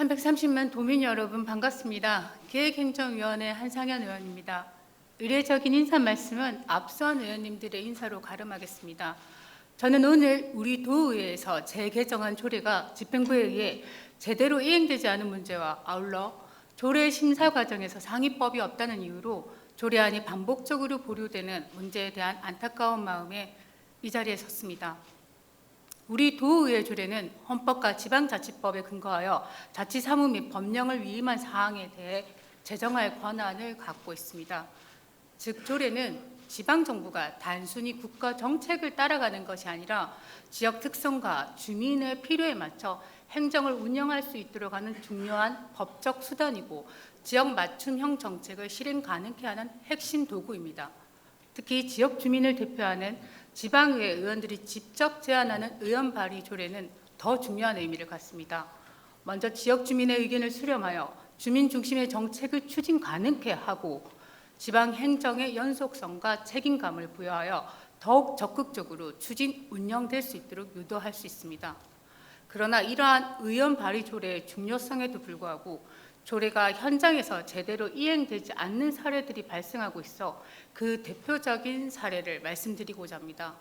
330만 도민 여러분 반갑습니다. 기획행정위원회 한상현 의원입니다. 의례적인 인사 말씀은 앞선 의원님들의 인사로 가름하겠습니다. 저는 오늘 우리 도의회에서 재개정한 조례가 집행부에 의해 제대로 이행되지 않은 문제와 아울러 조례 심사 과정에서 상위법이 없다는 이유로 조례안이 반복적으로 보류되는 문제에 대한 안타까운 마음에 이 자리에 섰습니다. 우리 도의회 조례는 헌법과 지방자치법에 근거하여 자치사무 및 법령을 위임한 사항에 대해 제정할 권한을 갖고 있습니다. 즉 조례는 지방정부가 단순히 국가 정책을 따라가는 것이 아니라 지역 특성과 주민의 필요에 맞춰 행정을 운영할 수 있도록 하는 중요한 법적 수단이고 지역 맞춤형 정책을 실행 가능케 하는 핵심 도구입니다. 특히 지역 주민을 대표하는 지방의회 의원들이 직접 제안하는 의원 발의 조례는 더 중요한 의미를 갖습니다. 먼저 지역 주민의 의견을 수렴하여 주민 중심의 정책을 추진 가능케 하고 지방 행정의 연속성과 책임감을 부여하여 더욱 적극적으로 추진 운영될 수 있도록 유도할 수 있습니다. 그러나 이러한 의원 발의 조례의 중요성에도 불구하고 조례가 현장에서 제대로 이행되지 않는 사례들이 발생하고 있어 그 대표적인 사례를 말씀드리고자 합니다.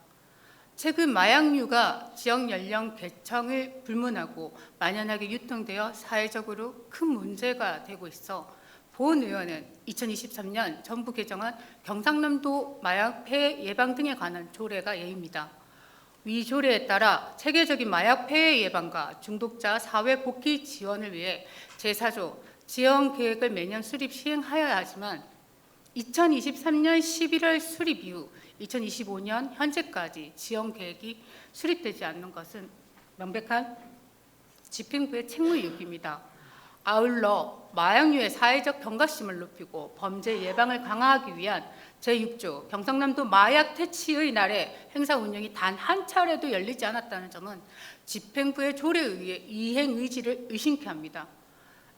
최근 마약류가 지역 연령 계층을 불문하고 만연하게 유통되어 사회적으로 큰 문제가 되고 있어 본 의원은 2023년 정부 개정한 경상남도 마약 폐해 예방 등에 관한 조례가 예입니다. 위 조례에 따라 체계적인 마약 폐해 예방과 중독자 사회 복귀 지원을 위해 제4조 지원 계획을 매년 수립 시행하여야 하지만 2023년 11월 수립 이후 2025년 현재까지 지원 계획이 수립되지 않는 것은 명백한 집행부의 책무유기입니다. 아울러 마약류의 사회적 경각심을 높이고 범죄 예방을 강화하기 위한 제6조 경상남도 마약 퇴치의 날에 행사 운영이 단 한 차례도 열리지 않았다는 점은 집행부의 조례에 의해 이행 의지를 의심케 합니다.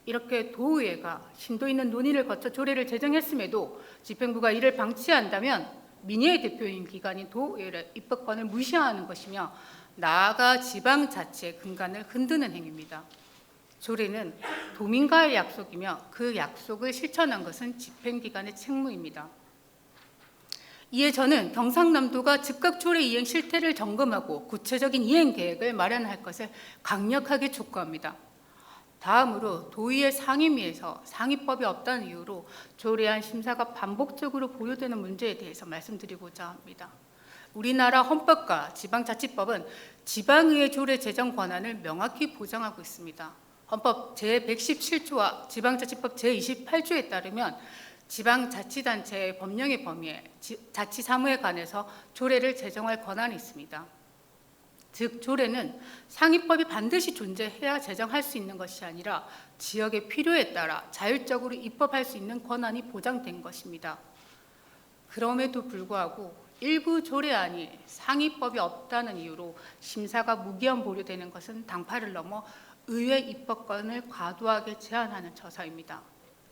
이렇게 도의회가 심도 있는 논의를 거쳐 조례를 제정했음에도 집행부가 이를 방치한다면 민의의 대표인 기관인 도의회의 입법권을 무시하는 것이며 나아가 지방자치의 근간을 흔드는 행위입니다. 조례는 도민과의 약속이며 그 약속을 실천한 것은 집행기관의 책무입니다. 이에 저는 경상남도가 즉각 조례 이행 실태를 점검하고 구체적인 이행 계획을 마련할 것을 강력하게 촉구합니다. 다음으로 도의회 상임위에서 상위법이 없다는 이유로 조례안 심사가 반복적으로 보류되는 문제에 대해서 말씀드리고자 합니다. 우리나라 헌법과 지방자치법은 지방의회 조례 제정 권한을 명확히 보장하고 있습니다. 헌법 제117조와 지방자치법 제28조에 따르면 지방자치단체의 법령의 범위에 자치사무에 관해서 조례를 제정할 권한이 있습니다. 즉 조례는 상위법이 반드시 존재해야 제정할 수 있는 것이 아니라 지역의 필요에 따라 자율적으로 입법할 수 있는 권한이 보장된 것입니다. 그럼에도 불구하고 일부 조례안이 상위법이 없다는 이유로 심사가 무기한 보류되는 것은 당파를 넘어 의회 입법권을 과도하게 제한하는 처사입니다.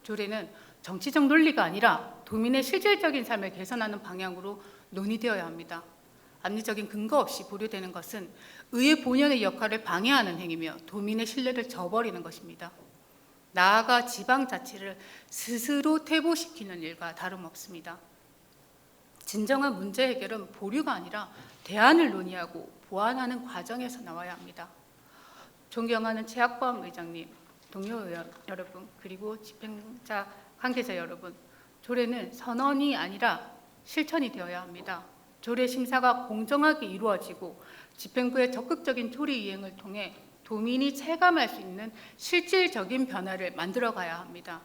조례는 정치적 논리가 아니라 도민의 실질적인 삶을 개선하는 방향으로 논의되어야 합니다. 합리적인 근거 없이 보류되는 것은 의회 본연의 역할을 방해하는 행위며 도민의 신뢰를 저버리는 것입니다. 나아가 지방자치를 스스로 퇴보시키는 일과 다름없습니다. 진정한 문제 해결은 보류가 아니라 대안을 논의하고 보완하는 과정에서 나와야 합니다. 존경하는 최학범 의장님, 동료 의원 여러분, 그리고 집행자 관계자 여러분, 조례는 선언이 아니라 실천이 되어야 합니다. 조례 심사가 공정하게 이루어지고 집행부의 적극적인 조례 이행을 통해 도민이 체감할 수 있는 실질적인 변화를 만들어가야 합니다.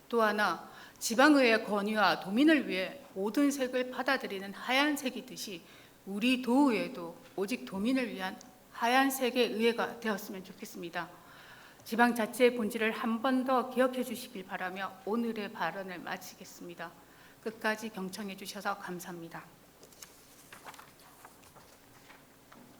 또 하나, 지방의회의 권위와 도민을 위해 모든 색을 받아들이는 하얀색이듯이 우리 도의회도 오직 도민을 위한 하얀색의 의회가 되었으면 좋겠습니다. 지방자치의 본질을 한 번 더 기억해 주시길 바라며 오늘의 발언을 마치겠습니다. 끝까지 경청해 주셔서 감사합니다.